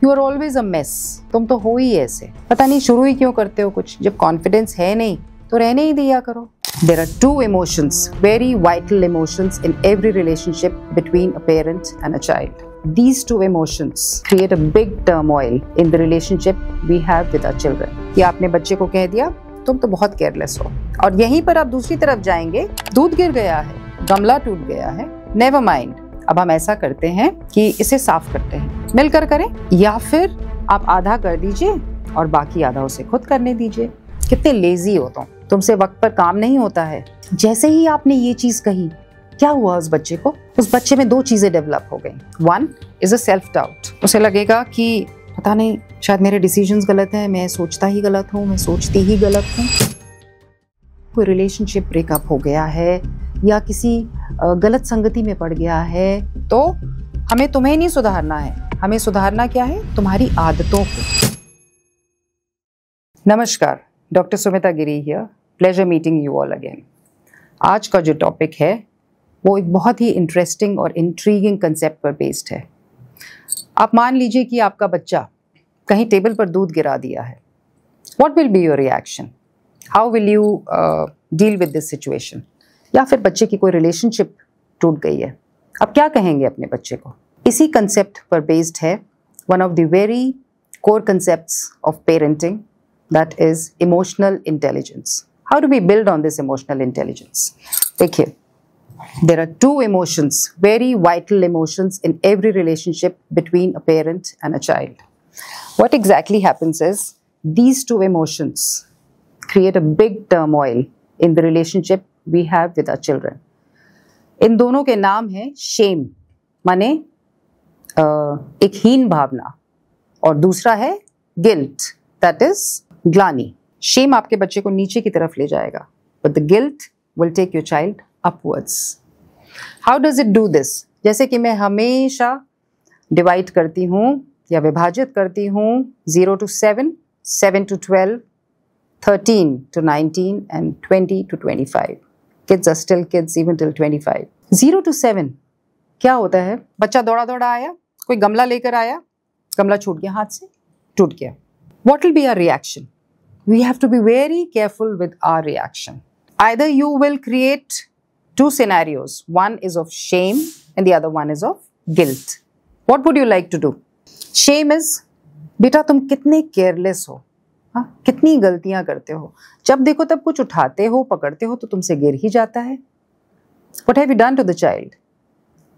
You are always a mess. तुम तो हो ही ऐसे, पता नहीं शुरू ही क्यों करते हो कुछ। जब कॉन्फिडेंस है नहीं तो रहने ही दिया करो। There are two emotions, very vital emotions in every relationship between a parent and a child. These two emotions create a big turmoil in the relationship we have with our children. कि आपने बच्चे को कह दिया तुम तो बहुत careless हो, और यहीं पर आप दूसरी तरफ जाएंगे, दूध गिर गया है, गमला टूट गया है, नेवर माइंड, अब हम ऐसा करते हैं कि इसे साफ करते हैं, मिलकर करें, या फिर आप आधा कर दीजिए और बाकी आधा उसे खुद करने दीजिए। कितने लेजी हो तुमसे वक्त पर काम नहीं होता है। जैसे ही आपने ये चीज कही, क्या हुआ उस बच्चे को? उस बच्चे में दो चीजें डेवलप हो गई। One is a self doubt. उसे लगेगा कि पता नहीं शायद मेरे डिसीजंस गलत हैं, मैं सोचता ही गलत हूँ, मैं सोचती ही गलत हूँ। कोई रिलेशनशिप ब्रेकअप हो गया है या किसी गलत संगति में पड़ गया है, तो हमें तुम्हें नहीं सुधारना है, हमें सुधारना क्या है? तुम्हारी आदतों को। नमस्कार, doctor Sumita Giri here. Pleasure meeting you all again. आज का जो टॉपिक है वो एक बहुत ही इंटरेस्टिंग और इंट्रीगिंग कंसेप्ट पर बेस्ड है। आप मान लीजिए कि आपका बच्चा कहीं टेबल पर दूध गिरा दिया है। What will be your reaction? How will you deal with this situation? या फिर बच्चे की कोई रिलेशनशिप टूट गई है, अब क्या कहेंगे अपने बच्चे को? इसी कंसेप्ट पर बेस्ड है one of the very core concepts of parenting, that is emotional intelligence. How do we build on this emotional intelligence? देखिए, there are two emotions, very vital emotions in every relationship between a parent and a child. What exactly happens is these two emotions create a big turmoil in the relationship we have with our children. इन दोनों के नाम है shame, माने एक हीन भावना, और दूसरा है guilt, that is ग्लानी। शेम आपके बच्चे को नीचे की तरफ ले जाएगा, but the guilt will take your child upwards. How does it do this? जैसे कि मैं हमेशा डिवाइड करती हूँ या विभाजित करती हूँ 0 to 7, 7 to 12, 13 to 19 and 20 to 25. Kids are still kids even till 25. 0 to 7 क्या होता है? बच्चा दौड़ा दौड़ा आया, कोई गमला लेकर आया, गमला छूट गया हाथ से, टूट गया। What will be our reaction? We have to be very careful with our reaction. Either you will create two scenarios. One is of shame and the other one is of guilt. What would you like to do? Shame is, बेटा तुम कितने careless हो, हाँ, कितनी गलतियां करते हो, जब देखो तब कुछ उठाते हो, पकड़ते हो तो तुमसे गिर ही जाता है। What have you done to the child?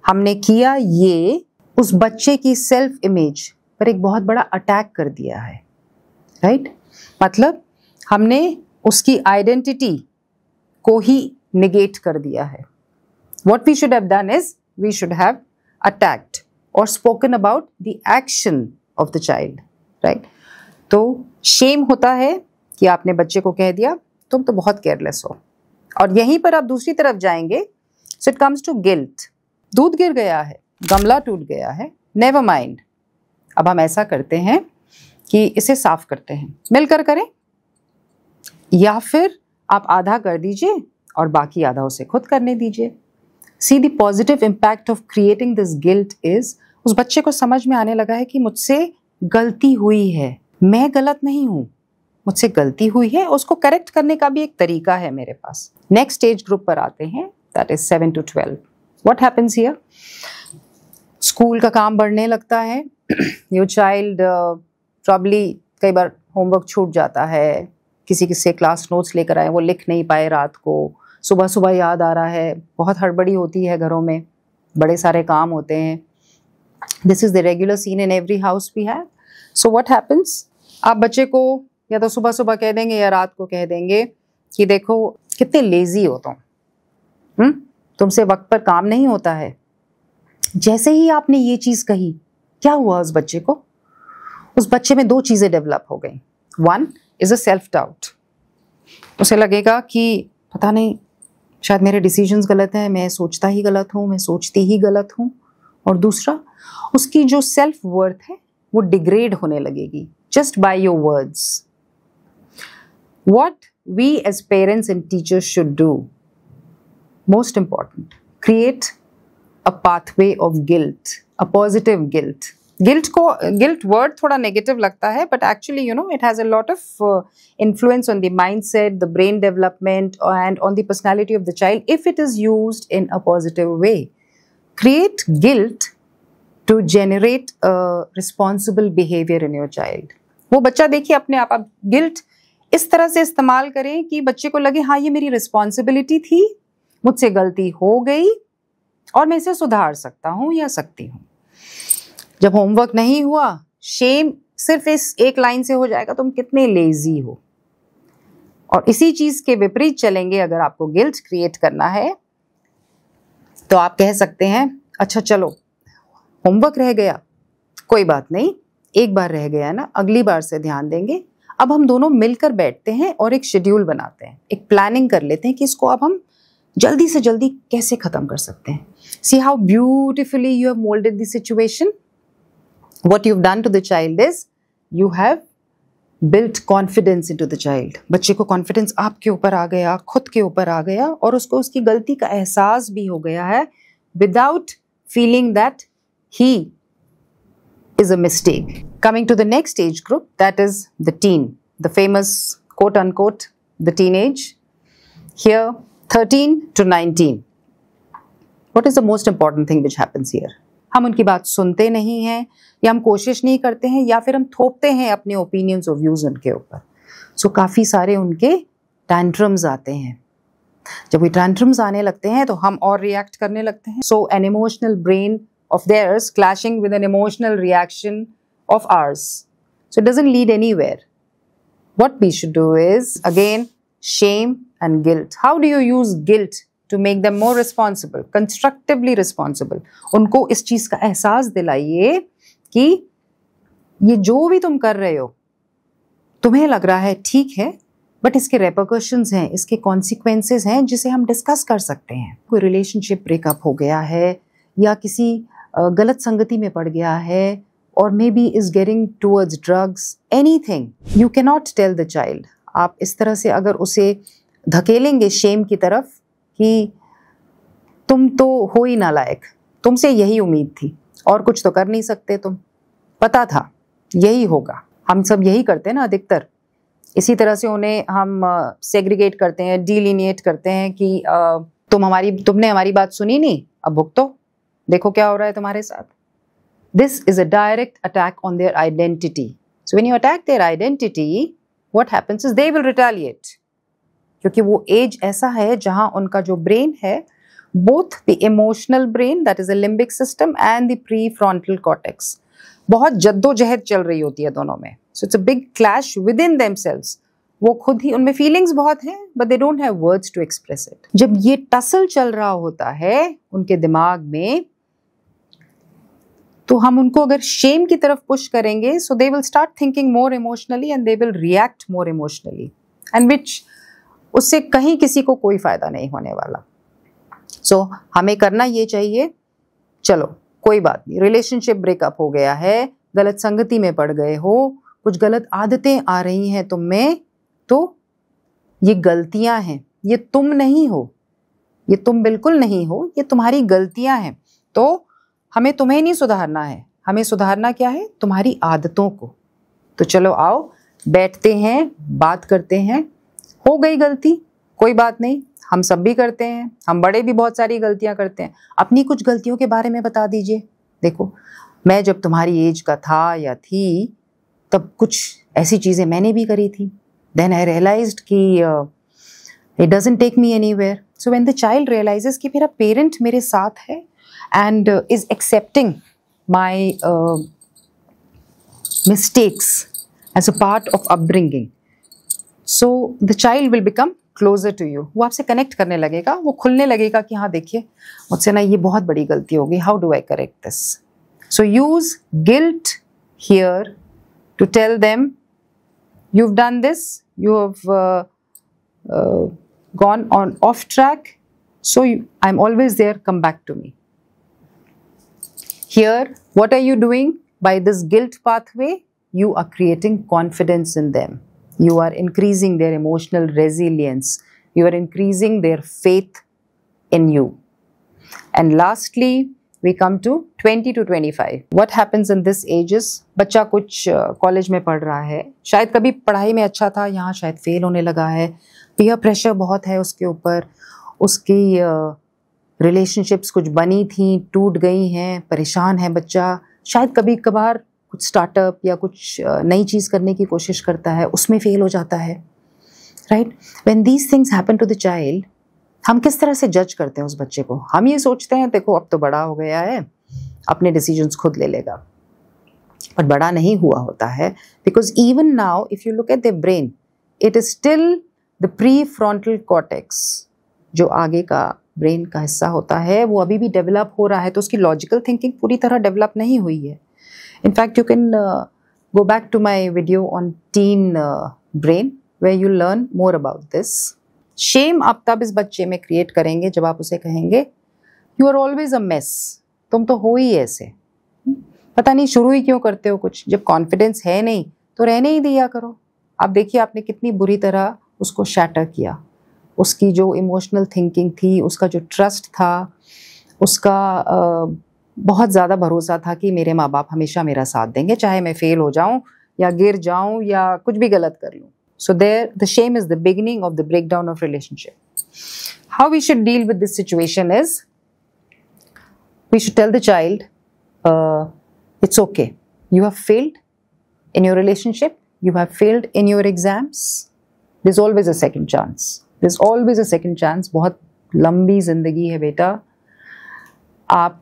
हमने किया ये, उस बच्चे की सेल्फ इमेज पर एक बहुत बड़ा अटैक कर दिया है, राइट? मतलब हमने उसकी आइडेंटिटी को ही निगेट कर दिया है। What we should have done is we should have attacked or spoken about the action of the child, right? तो shame होता है कि आपने बच्चे को कह दिया तुम तो बहुत केयरलेस हो, और यहीं पर आप दूसरी तरफ जाएंगे, so it comes to guilt. दूध गिर गया है, गमला टूट गया है, never mind, अब हम ऐसा करते हैं कि इसे साफ करते हैं, मिलकर करें, या फिर आप आधा कर दीजिए और बाकी आधा उसे खुद करने दीजिए। See the positive impact of creating this guilt is, उस बच्चे को समझ में आने लगा है कि मुझसे गलती हुई है, मैं गलत नहीं हूं, मुझसे गलती हुई है, उसको करेक्ट करने का भी एक तरीका है मेरे पास। नेक्स्ट एज ग्रुप पर आते हैं, that is 7 to 12. What happens here? School का काम बढ़ने लगता है, योर चाइल्ड प्रॉब्ली कई बार होमवर्क छूट जाता है, किसी से क्लास नोट्स लेकर आए, वो लिख नहीं पाए रात को, सुबह सुबह याद आ रहा है, बहुत हड़बड़ी होती है घरों में, बड़े सारे काम होते हैं। This is the regular scene in every house we have. So what happens? आप बच्चे को या तो सुबह सुबह कह देंगे या रात को कह देंगे कि देखो कितने लेजी हो तुम, तुमसे वक्त पर काम नहीं होता है। जैसे ही आपने ये चीज कही, क्या हुआ उस बच्चे को? उस बच्चे में दो चीजें डेवलप हो गई। One is a self doubt. उसे लगेगा कि पता नहीं शायद मेरे डिसीजंस गलत हैं, मैं सोचता ही गलत हूँ, मैं सोचती ही गलत हूँ, और दूसरा उसकी जो सेल्फ वर्थ है वो डिग्रेड होने लगेगी just by your words. What we as parents and teachers should do, most important, create a pathway of guilt, a positive guilt, guilt word थोड़ा नेगेटिव लगता है, but actually it has a lot of influence on the mindset, the brain development, and on the personality of the child if it is used in a positive way. Create guilt to generate a responsible behavior in your child. वो बच्चा देखिए अपने आप guilt इस तरह से इस्तेमाल करें कि बच्चे को लगे हाँ ये मेरी रिस्पॉन्सिबिलिटी थी, मुझसे गलती हो गई और मैं इसे सुधार सकता हूँ या सकती हूँ। जब होमवर्क नहीं हुआ, शेम सिर्फ इस एक लाइन से हो जाएगा, तुम कितने लेजी हो। और इसी चीज के विपरीत चलेंगे, अगर आपको गिल्ट क्रिएट करना है तो आप कह सकते हैं अच्छा चलो होमवर्क रह गया, कोई बात नहीं, एक बार रह गया ना, अगली बार से ध्यान देंगे। अब हम दोनों मिलकर बैठते हैं और एक शेड्यूल बनाते हैं, एक प्लानिंग कर लेते हैं कि इसको अब हम जल्दी से जल्दी कैसे खत्म कर सकते हैं। See how beautifully you have moulded the situation. What you have done to the child is you have built confidence into the child. बच्चे को कॉन्फिडेंस आपके ऊपर आ गया, खुद के ऊपर आ गया, और उसको उसकी गलती का एहसास भी हो गया है without feeling that he is a mistake. Coming to the next age group, that is the teen, the famous quote unquote the teenage. Here 13 to 19. What is the most important thing which happens here? हम उनकी बात सुनते नहीं हैं, या हम कोशिश नहीं करते हैं, या फिर हम थोपते हैं अपने ओपिनियंस और व्यूज उनके ऊपर। सो काफ़ी सारे उनके टैंट्रम्स आते हैं। जब वो टैंट्रम्स आने लगते हैं तो हम और रिएक्ट करने लगते हैं। So an emotional brain of theirs clashing with an emotional reaction of ours. So it doesn't lead anywhere. What we should do is, again, shame and guilt. How do you use guilt to make them more responsible, constructively responsible? उनको इस चीज का एहसास दिलाइए कि ये जो भी तुम कर रहे हो, तुम्हें लग रहा है ठीक है, बट इसके रेपरकशंस हैं, इसके कॉन्सिक्वेंसेज हैं जिसे हम डिस्कस कर सकते हैं। कोई रिलेशनशिप ब्रेकअप हो गया है, या किसी गलत संगति में पड़ गया है, और maybe is getting towards drugs, anything, you can not tell the child. आप इस तरह से अगर उसे धकेलेंगे शेम की तरफ कि तुम तो हो ही नालायक, तुमसे यही उम्मीद थी और कुछ तो कर नहीं सकते तुम, पता था यही होगा। हम सब यही करते हैं ना अधिकतर, इसी तरह से उन्हें हम सेग्रीगेट करते हैं, डिलिनिएट करते हैं कि तुमने हमारी बात सुनी नहीं, अब भुगतो, देखो क्या हो रहा है तुम्हारे साथ। This is a direct attack on their identity. So when you attack their identity, what happens is they will retaliate. क्योंकि वो एज ऐसा है जहां उनका जो ब्रेन है, both the emotional brain, that is the limbic system, and the prefrontal cortex, बहुत जद्दोजहद चल रही होती है दोनों में। So it's a big clash within themselves. वो खुद ही, उनमें फीलिंग्स बहुत हैं, but they don't have words to express it. जब ये टसल चल रहा होता है उनके दिमाग में, तो हम उनको अगर शेम की तरफ पुश करेंगे, so they will start thinking more emotionally and they will react more emotionally, and which उससे कहीं किसी को कोई फायदा नहीं होने वाला। So हमें करना ये चाहिए, चलो कोई बात नहीं, रिलेशनशिप ब्रेकअप हो गया है, गलत संगति में पड़ गए हो, कुछ गलत आदतें आ रही हैं तुम में, तो ये गलतियां हैं, ये तुम नहीं हो, ये तुम बिल्कुल नहीं हो, ये तुम्हारी गलतियां हैं। तो हमें तुम्हें नहीं सुधारना है, हमें सुधारना क्या है, तुम्हारी आदतों को। तो चलो आओ बैठते हैं, बात करते हैं, हो गई गलती, कोई बात नहीं, हम सब भी करते हैं, हम बड़े भी बहुत सारी गलतियां करते हैं, अपनी कुछ गलतियों के बारे में बता दीजिए। देखो मैं जब तुम्हारी एज का था या थी, तब कुछ ऐसी चीज़ें मैंने भी करी थी, देन आई रियलाइज्ड कि it doesn't take me anywhere. So when the child realises कि मेरा पेरेंट मेरे साथ है and is accepting my mistakes as a part of upbringing, so the child will become closer to you. वो आपसे connect करने लगेगा, वो खुलने लगेगा कि हाँ देखिए मुझसे ना ये बहुत बड़ी गलती हो गई, how do I correct this? So use guilt here to tell them you've done this, you have gone on off track, so I'm always there, come back to me. Here, what are you doing? By this guilt pathway, you are creating confidence in them. You are increasing their emotional resilience. You are increasing their faith in you. And lastly, we come to 20 to 25. What happens in this ages? बच्चा कुछ college में पढ़ रहा है, शायद कभी पढ़ाई में अच्छा था, यहाँ शायद फेल होने लगा है, पीयर प्रेशर बहुत है उसके ऊपर, उसकी रिलेशनशिप्स कुछ बनी थी, टूट गई हैं, परेशान है बच्चा, शायद कभी कभार कुछ स्टार्टअप या कुछ नई चीज़ करने की कोशिश करता है, उसमें फेल हो जाता है, right? When these things happen to the child, हम किस तरह से जज करते हैं उस बच्चे को? हम ये सोचते हैं देखो अब तो बड़ा हो गया है, अपने डिसीजंस खुद ले लेगा, पर बड़ा नहीं हुआ होता है, because even now if you look at the brain, it is still the pre frontal cortex, जो आगे का ब्रेन का हिस्सा होता है, वो अभी भी डेवलप हो रहा है, तो उसकी लॉजिकल थिंकिंग पूरी तरह डेवलप नहीं हुई है. In fact you can go back to my video on teen brain where you learn more about this. Shame आप तब इस बच्चे में क्रिएट करेंगे जब आप उसे कहेंगे you are always a mess, तुम तो हो ही ऐसे, पता नहीं शुरू ही क्यों करते हो कुछ, जब कॉन्फिडेंस है नहीं तो रहने ही दिया करो. आप देखिए आपने कितनी बुरी तरह उसको शैटर किया, उसकी जो इमोशनल थिंकिंग थी, उसका जो ट्रस्ट था, उसका बहुत ज़्यादा भरोसा था कि मेरे माँ बाप हमेशा मेरा साथ देंगे, चाहे मैं फेल हो जाऊँ या गिर जाऊँ या कुछ भी गलत कर लूँ. So there, the shame is the beginning of the breakdown of relationship. How we should deal with this situation is, we should tell the child, it's okay. You have failed in your relationship. You have failed in your exams. There's always a second chance. There's always a second chance. बहुत लंबी जिंदगी है बेटा. आप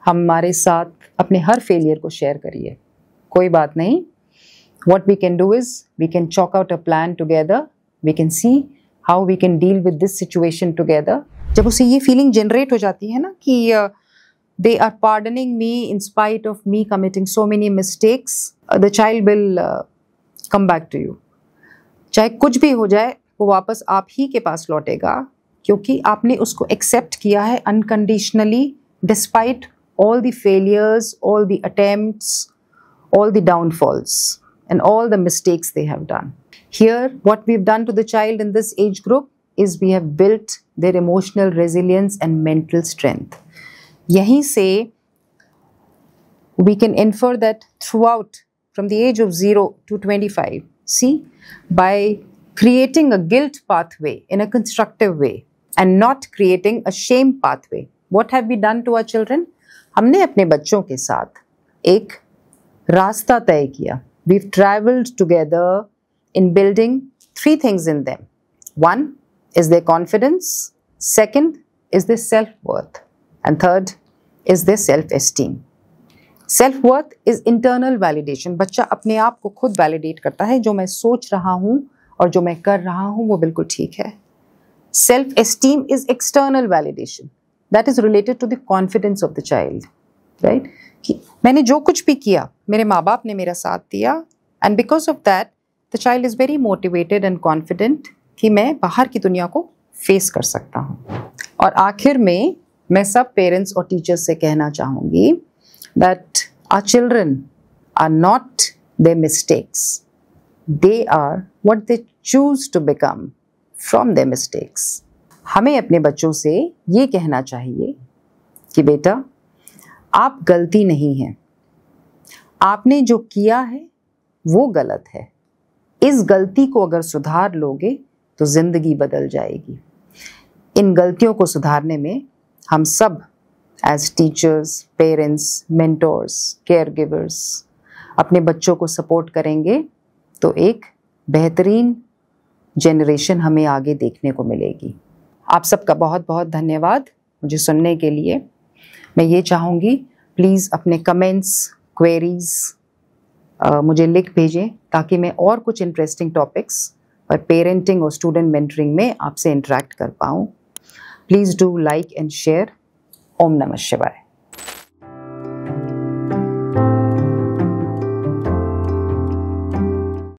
हमारे साथ अपने हर failure को शेयर करिए, कोई बात नहीं. What we can do is, we can chalk out a plan together. We can see how we can deal with this situation together. जब उसे ये feeling generate हो जाती है ना कि they are pardoning me in spite of me committing so many mistakes, the child will come back to you. चाहे कुछ भी हो जाए, वो वापस आप ही के पास लौटेगा, क्योंकि आपने उसको accept किया है unconditionally, despite all the failures, all the attempts, all the downfalls, and all the mistakes they have done. Here, what we've done to the child in this age group is we have built their emotional resilience and mental strength. Yahin se we can infer that throughout, from the age of 0 to 25, see, by creating a guilt pathway in a constructive way and not creating a shame pathway, what have we done to our children? हमने अपने बच्चों के साथ एक रास्ता तय किया. We've traveled together in building 3 things in them. 1 is their confidence, 2nd is their self-worth, and 3rd is their self-esteem. Self-worth is internal validation. बच्चा अपने आप को खुद validate करता है, जो मैं सोच रहा हूँ और जो मैं कर रहा हूँ वो बिल्कुल ठीक है. Self-esteem is external validation. That is related to the confidence of the child, right? कि मैंने जो कुछ भी किया, मेरे माँ बाप ने मेरा साथ दिया, and because of that the child is very motivated and confident कि मैं बाहर की दुनिया को फेस कर सकता हूँ. और आखिर में मैं सब पेरेंट्स और टीचर्स से कहना चाहूँगी that our children are not their mistakes, they are what they choose to become from their mistakes. हमें अपने बच्चों से ये कहना चाहिए कि बेटा आप गलती नहीं हैं, आपने जो किया है वो गलत है, इस गलती को अगर सुधार लोगे तो जिंदगी बदल जाएगी. इन गलतियों को सुधारने में हम सब as teachers, parents, mentors, caregivers अपने बच्चों को सपोर्ट करेंगे तो एक बेहतरीन जनरेशन हमें आगे देखने को मिलेगी. आप सबका बहुत बहुत धन्यवाद मुझे सुनने के लिए. मैं ये चाहूँगी प्लीज़ अपने कमेंट्स, क्वेरीज मुझे लिख भेजें ताकि मैं और कुछ इंटरेस्टिंग टॉपिक्स पर पेरेंटिंग और स्टूडेंट मेंटरिंग में आपसे इंटरेक्ट कर पाऊँ. Please do like and share. ओम नमः शिवाय.